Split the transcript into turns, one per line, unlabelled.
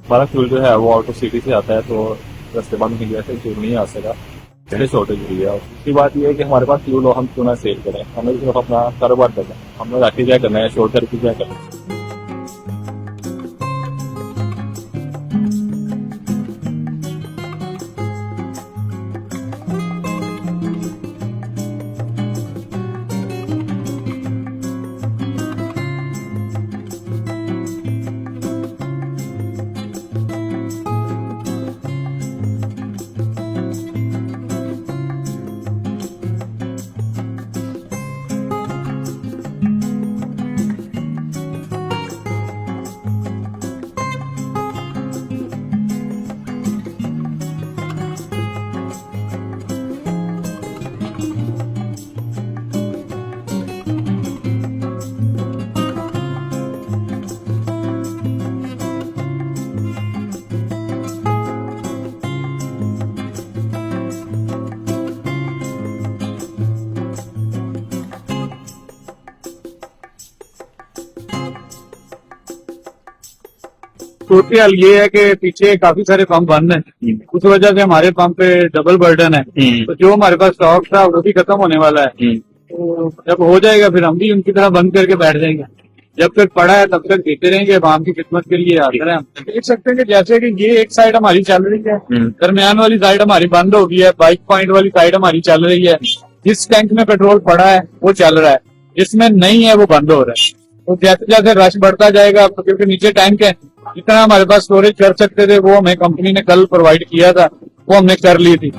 हमारा फ्यूल जो है वो आउट ऑफ सिटी से आता है, तो रास्ते बंद की वजह से फ्यूल नहीं आ सका, इसलिए शॉर्टेज हुई है। उसकी बात यह है कि हमारे पास फ्यूल हो, हम क्यों ना सेल करें, हमें सिर्फ अपना कारोबार करना है, हमें राखी जाए करना है, शॉर्ट सर्किट जाए करना है।
छोटी हाल ये है कि पीछे काफी सारे पंप बंद हैं, उस वजह से हमारे पंप पे डबल बर्डन है। तो जो हमारे पास स्टॉक था वो भी खत्म होने वाला है। तो जब हो जाएगा फिर हम भी उनकी तरह बंद करके बैठ जाएंगे। जब तक पड़ा है तब तक देते रहेंगे, आवाम की खिदमत के लिए आते रहे। हम देख सकते हैं कि जैसे कि ये एक साइड हमारी चल रही है, दरमियान वाली साइड हमारी बंद हो गई है, बाइक पॉइंट वाली साइड हमारी चल रही है। जिस टैंक में पेट्रोल पड़ा है वो चल रहा है, जिसमें नहीं है वो बंद हो रहा है। तो जैसे जैसे रश बढ़ता जाएगा, क्योंकि नीचे टैंक है, जितना हमारे पास स्टोरेज कर सकते थे वो हमें कंपनी ने कल प्रोवाइड किया था, वो हमने कर ली थी।